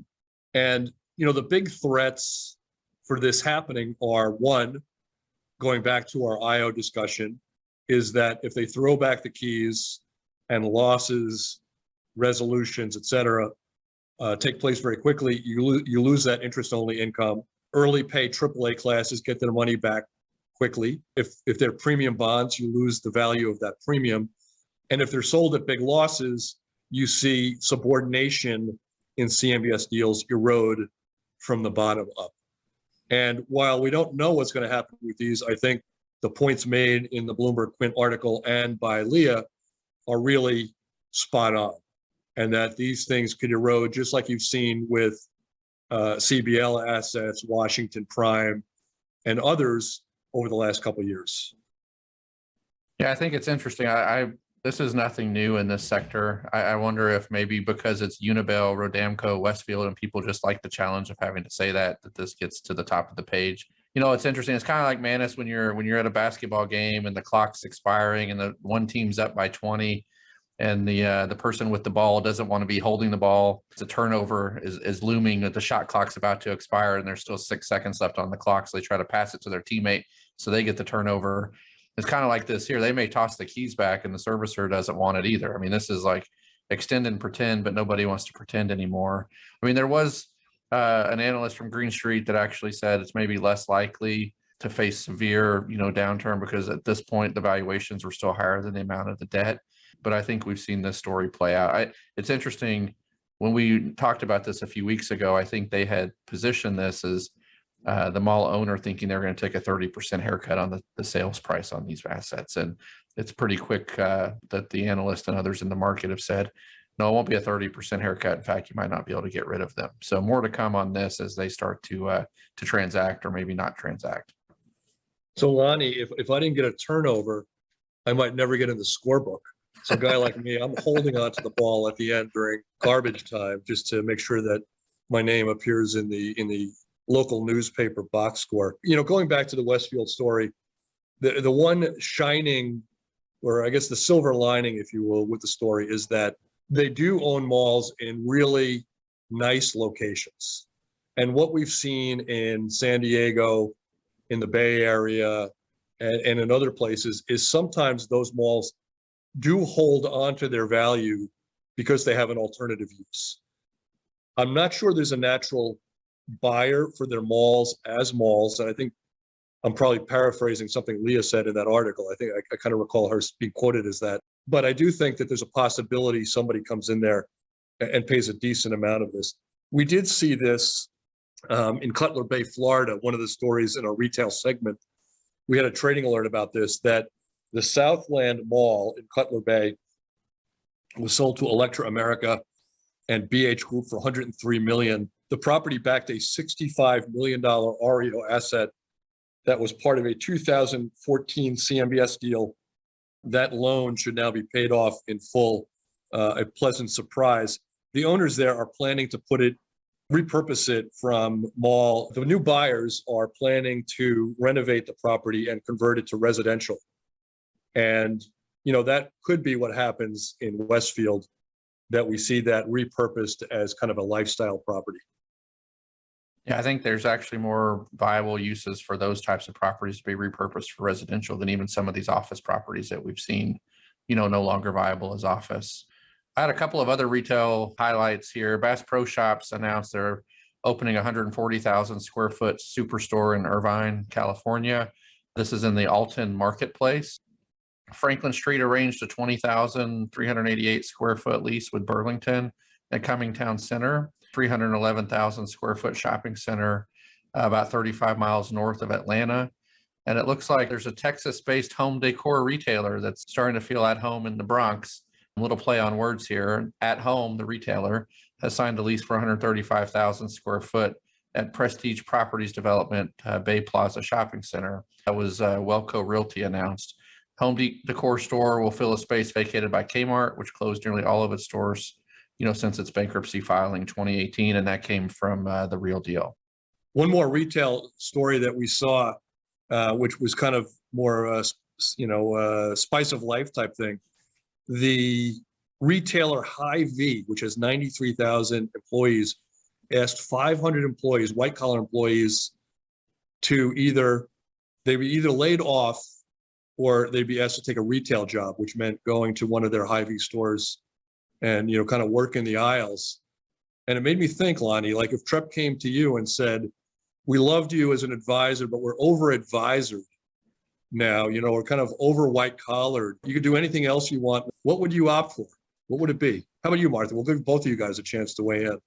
and the big threats for this happening are, one, going back to our IO discussion, is that if they throw back the keys and losses, resolutions, et cetera, take place very quickly, you lose that interest-only income. Early pay AAA classes get their money back quickly. If they're premium bonds, you lose the value of that premium. And if they're sold at big losses, you see subordination in CMBS deals erode from the bottom up. And while we don't know what's going to happen with these, I think the points made in the Bloomberg Quint article and by Leah are really spot on, and that these things could erode just like you've seen with CBL assets, Washington Prime, and others over the last couple of years. Yeah, I think it's interesting. This is nothing new in this sector. I wonder if maybe because it's Unibel, Rodamco, Westfield, and people just like the challenge of having to say that this gets to the top of the page. It's interesting. It's kind of like Manus when you're at a basketball game and the clock's expiring and the one team's up by 20, and the person with the ball doesn't want to be holding the ball. The turnover is looming, that the shot clock's about to expire and there's still 6 seconds left on the clock. So they try to pass it to their teammate so they get the turnover. It's kind of like this here. They may toss the keys back and the servicer doesn't want it either. I mean, this is like extend and pretend, but nobody wants to pretend anymore. I mean, there was an analyst from Green Street that actually said it's maybe less likely to face severe, downturn, because at this point, the valuations were still higher than the amount of the debt. But I think we've seen this story play out. It's interesting. When we talked about this a few weeks ago, I think they had positioned this as the mall owner thinking they're going to take a 30% haircut on the sales price on these assets. And it's pretty quick that the analyst and others in the market have said, no, it won't be a 30% haircut. In fact, you might not be able to get rid of them. So more to come on this as they start to transact, or maybe not transact. So Lonnie, if I didn't get a turnover, I might never get in the scorebook. So a guy like me, I'm holding on to the ball at the end during garbage time just to make sure that my name appears in the local newspaper box score. Going back to the Westfield story, the one shining, or I guess the silver lining, if you will, with the story is that they do own malls in really nice locations. And what we've seen in San Diego, in the Bay Area, and in other places is sometimes those malls do hold on to their value because they have an alternative use. I'm not sure there's a natural buyer for their malls as malls. And I think I'm probably paraphrasing something Leah said in that article. I think I kind of recall her being quoted as that. But I do think that there's a possibility somebody comes in there and pays a decent amount of this. We did see this in Cutler Bay, Florida, one of the stories in our retail segment. We had a trading alert about this, that the Southland Mall in Cutler Bay was sold to Electra America and BH Group for $103 million. The property backed a $65 million REO asset that was part of a 2014 CMBS deal. That loan should now be paid off in full, a pleasant surprise. The owners there are planning to repurpose it from mall. The new buyers are planning to renovate the property and convert it to residential. And, that could be what happens in Westfield, that we see that repurposed as kind of a lifestyle property. Yeah, I think there's actually more viable uses for those types of properties to be repurposed for residential than even some of these office properties that we've seen, no longer viable as office. I had a couple of other retail highlights here. Bass Pro Shops announced they're opening 140,000 square foot Superstore in Irvine, California. This is in the Alton Marketplace. Franklin Street arranged a 20,388 square foot lease with Burlington at Cummingtown Center, 311,000 square foot shopping center, about 35 miles north of Atlanta. And it looks like there's a Texas-based home decor retailer that's starting to feel at home in the Bronx. A little play on words here. At Home, the retailer, has signed a lease for 135,000 square foot at Prestige Properties Development, Bay Plaza Shopping Center. That was Welco Realty announced. Home Decor store will fill a space vacated by Kmart, which closed nearly all of its stores, since its bankruptcy filing 2018, and that came from The Real Deal. One more retail story that we saw, which was kind of more, spice of life type thing. The retailer Hy-Vee, which has 93,000 employees, asked 500 employees, white collar employees, to they'd be either laid off or they'd be asked to take a retail job, which meant going to one of their Hy-Vee stores and, kind of work in the aisles. And it made me think, Lonnie, like if Trepp came to you and said, we loved you as an advisor, but we're over advisored now, we're kind of over white collared. You could do anything else you want. What would you opt for? What would it be? How about you, Martha? We'll give both of you guys a chance to weigh in.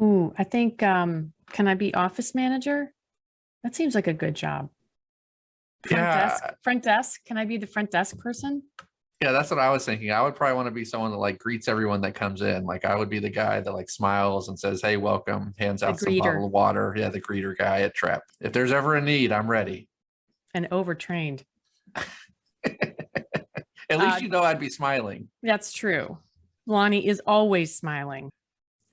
Ooh, I think, can I be office manager? That seems like a good job. Front desk. Can I be the front desk person? Yeah, that's what I was thinking. I would probably want to be someone that like greets everyone that comes in. Like I would be the guy that like smiles and says, "Hey, welcome," hands out some bottle of water. Yeah, the greeter guy at Trepp. If there's ever a need, I'm ready. And overtrained. At least I'd be smiling. That's true. Lonnie is always smiling.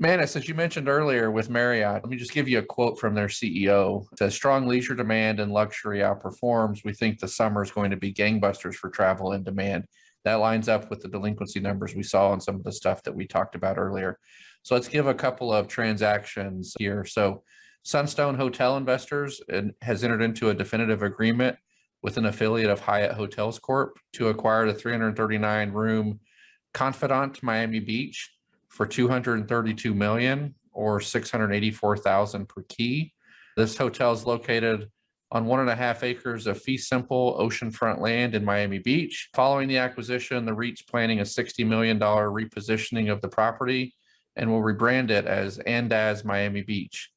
Manna, since you mentioned earlier with Marriott, let me just give you a quote from their CEO. It says, "Strong leisure demand and luxury outperforms. We think the summer is going to be gangbusters for travel and demand." That lines up with the delinquency numbers we saw on some of the stuff that we talked about earlier. So let's give a couple of transactions here. So Sunstone Hotel Investors has entered into a definitive agreement with an affiliate of Hyatt Hotels Corp. to acquire the 339-room Confidant Miami Beach for $232 million or $684,000 per key. This hotel is located on 1.5 acres of fee simple oceanfront land in Miami Beach. Following the acquisition, the REIT's planning a $60 million repositioning of the property and will rebrand it as Andaz Miami Beach.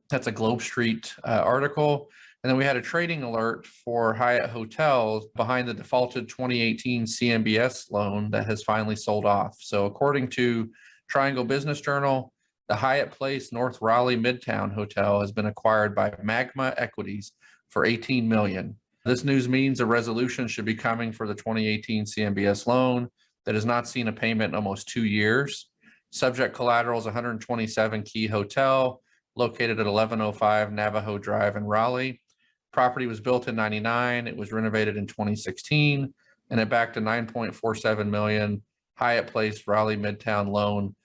That's a Globe Street article. And then we had a trading alert for Hyatt Hotels behind the defaulted 2018 CMBS loan that has finally sold off. So according to Triangle Business Journal, the Hyatt Place North Raleigh Midtown Hotel has been acquired by Magma Equities for $18 million. This news means a resolution should be coming for the 2018 CMBS loan that has not seen a payment in almost 2 years. Subject collateral is 127 key hotel located at 1105 Navajo Drive in Raleigh. Property was built in 99. It was renovated in 2016, and it backed a $9.47 million Hyatt Place Raleigh Midtown loan,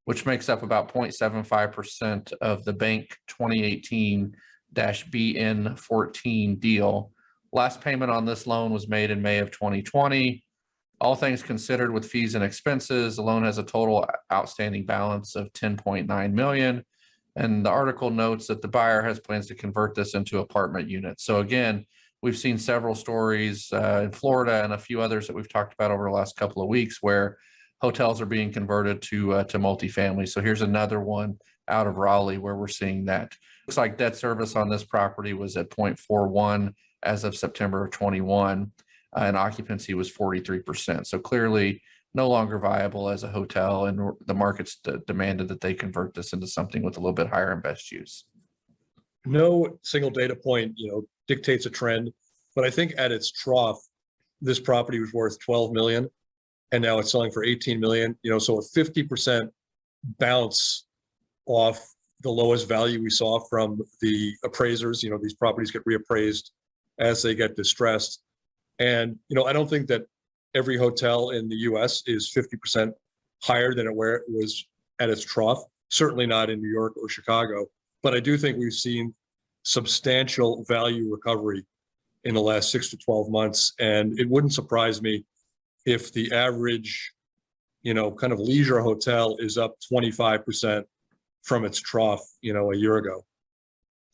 which makes up about 0.75% of the bank 2018-BN14 deal. Last payment on this loan was made in May of 2020. All things considered with fees and expenses, the loan has a total outstanding balance of $10.9 million. And the article notes that the buyer has plans to convert this into apartment units. So again, we've seen several stories in Florida and a few others that we've talked about over the last couple of weeks where hotels are being converted to multifamily. So here's another one out of Raleigh where we're seeing that. Looks like debt service on this property was at 0.41 as of September of 21, and occupancy was 43%. So clearly no longer viable as a hotel, and the market's demanded that they convert this into something with a little bit higher and best use. No single data point, dictates a trend, but I think at its trough, this property was worth 12 million. And now it's selling for 18 million, so a 50% bounce off the lowest value we saw from the appraisers. These properties get reappraised as they get distressed. And, I don't think that every hotel in the US is 50% higher than where it was at its trough, certainly not in New York or Chicago. But I do think we've seen substantial value recovery in the last 6 to 12 months. And it wouldn't surprise me if the average, kind of leisure hotel is up 25% from its trough, a year ago.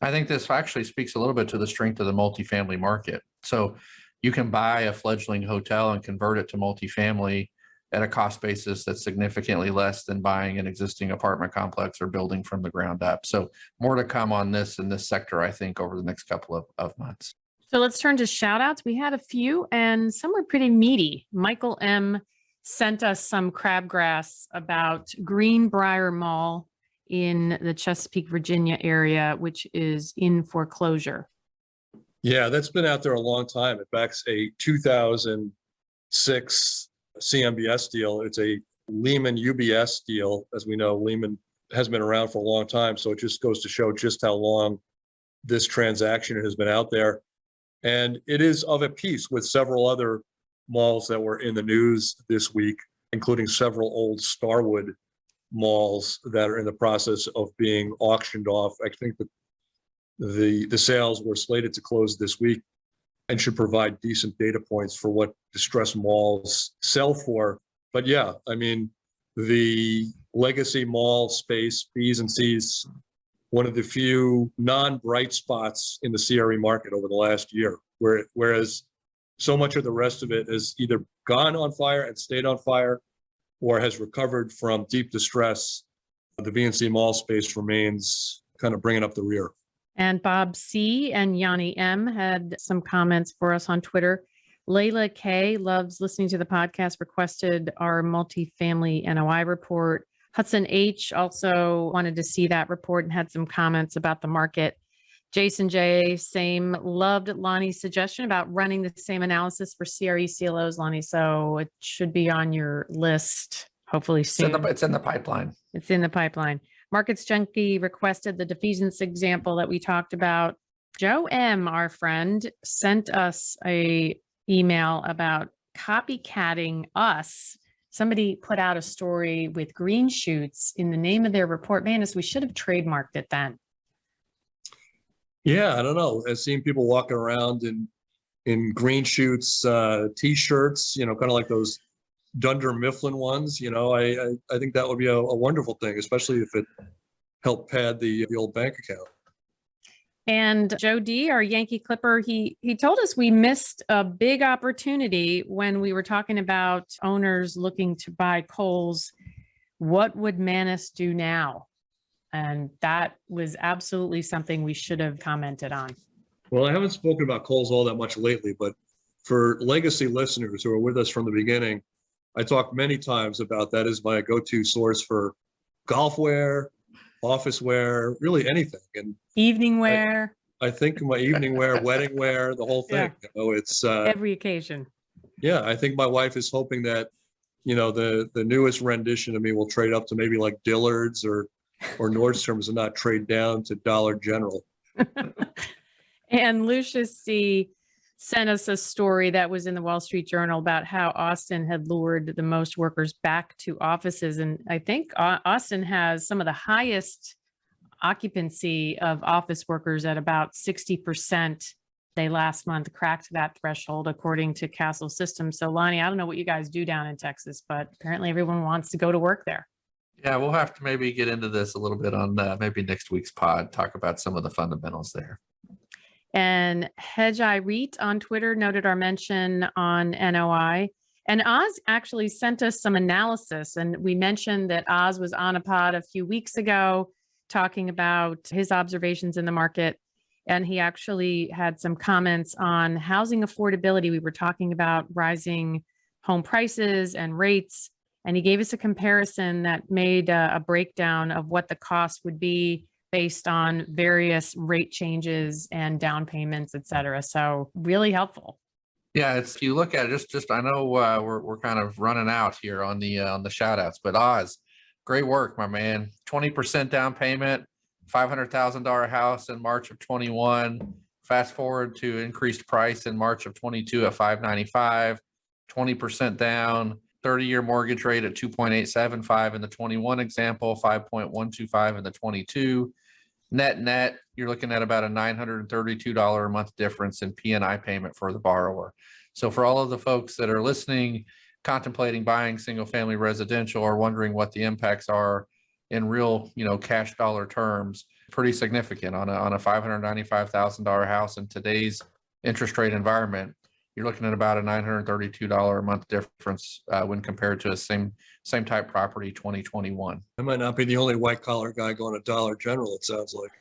I think this actually speaks a little bit to the strength of the multifamily market. So you can buy a fledgling hotel and convert it to multifamily at a cost basis that's significantly less than buying an existing apartment complex or building from the ground up. So more to come on this in this sector, I think, over the next couple of months. So let's turn to shout outs. We had a few and some were pretty meaty. Michael M. sent us some crabgrass about Greenbrier Mall in the Chesapeake, Virginia area, which is in foreclosure. Yeah, that's been out there a long time. It backs a 2006 CMBS deal. It's a Lehman UBS deal. As we know, Lehman has been around for a long time. So it just goes to show just how long this transaction has been out there. And it is of a piece with several other malls that were in the news this week, including several old Starwood malls that are in the process of being auctioned off. I think that the sales were slated to close this week and should provide decent data points for what distressed malls sell for. But yeah, I mean, the legacy mall space, B's and C's, one of the few non-bright spots in the CRE market over the last year, whereas so much of the rest of it has either gone on fire and stayed on fire or has recovered from deep distress. The B and C mall space remains kind of bringing up the rear. And Bob C. and Yanni M. had some comments for us on Twitter. Layla K. loves listening to the podcast, requested our multifamily NOI report. Hudson H. also wanted to see that report and had some comments about the market. Jason J. same, loved Lonnie's suggestion about running the same analysis for CRE CLOs, Lonnie. So it should be on your list hopefully soon. It's in the pipeline. It's in the pipeline. Markets Junkie requested the defeasance example that we talked about. Joe M., our friend, sent us a email about copycatting us. Somebody put out a story with green shoots in the name of their report. Man, we should have trademarked it then. Yeah, I don't know. I've seen people walking around in green shoots, T-shirts, kind of like those Dunder Mifflin ones. I think that would be a wonderful thing, especially if it helped pad the old bank account. And Joe D., our Yankee Clipper, he told us we missed a big opportunity when we were talking about owners looking to buy Kohl's. What would Manus do now? And that was absolutely something we should have commented on. Well, I haven't spoken about Kohl's all that much lately, but for legacy listeners who are with us from the beginning, I talked many times about that as my go-to source for golf wear, office wear, really anything. And evening wear. I think my evening wear, wedding wear, the whole thing. Yeah. It's every occasion. Yeah, I think my wife is hoping that, the newest rendition of me will trade up to maybe like Dillard's or Nordstrom's and not trade down to Dollar General. And Lucius C. sent us a story that was in the Wall Street Journal about how Austin had lured the most workers back to offices. And I think Austin has some of the highest occupancy of office workers at about 60%. They last month cracked that threshold according to Castle Systems. So Lonnie, I don't know what you guys do down in Texas, but apparently everyone wants to go to work there. Yeah, we'll have to maybe get into this a little bit on maybe next week's pod, talk about some of the fundamentals there. And Hedgeye Reet on Twitter noted our mention on NOI. And Oz actually sent us some analysis. And we mentioned that Oz was on a pod a few weeks ago talking about his observations in the market. And he actually had some comments on housing affordability. We were talking about rising home prices and rates. And he gave us a comparison that made a breakdown of what the cost would be based on various rate changes and down payments, et cetera. So really helpful. Yeah, if you look at it, just I know we're kind of running out here on the shout outs, but Oz, great work, my man. 20% down payment, $500,000 house in March of 21. Fast forward to increased price in March of 22 at 595, 20% down. 30-year mortgage rate at 2.875 in the 21 example, 5.125 in the 22. Net, you're looking at about a $932 a month difference in P&I payment for the borrower. So for all of the folks that are listening, contemplating buying single-family residential or wondering what the impacts are in real, cash dollar terms, pretty significant on a $595,000 house in today's interest rate environment. You're looking at about a $932 a month difference when compared to a same type property 2021. I might not be the only white collar guy going to Dollar General, it sounds like.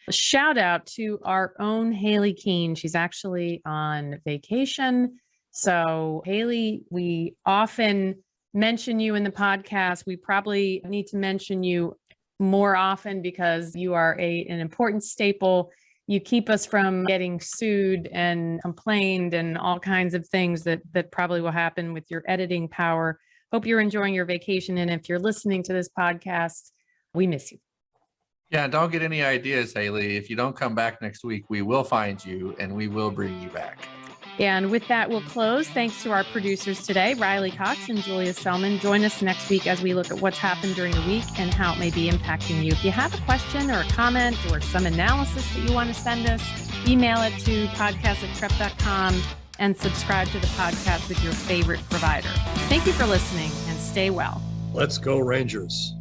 A shout out to our own Haley Keene. She's actually on vacation So Haley, we often mention you in the podcast. We probably need to mention you more often because you are an important staple. You keep us from getting sued and complained and all kinds of things that probably will happen with your editing power. Hope you're enjoying your vacation. And if you're listening to this podcast, we miss you. Yeah, don't get any ideas, Haley. If you don't come back next week, we will find you and we will bring you back. And with that, we'll close. Thanks to our producers today, Riley Cox and Julia Selman. Join us next week as we look at what's happened during the week and how it may be impacting you. If you have a question or a comment or some analysis that you want to send us, email it to podcast@trepp.com and subscribe to the podcast with your favorite provider. Thank you for listening and stay well. Let's go Rangers.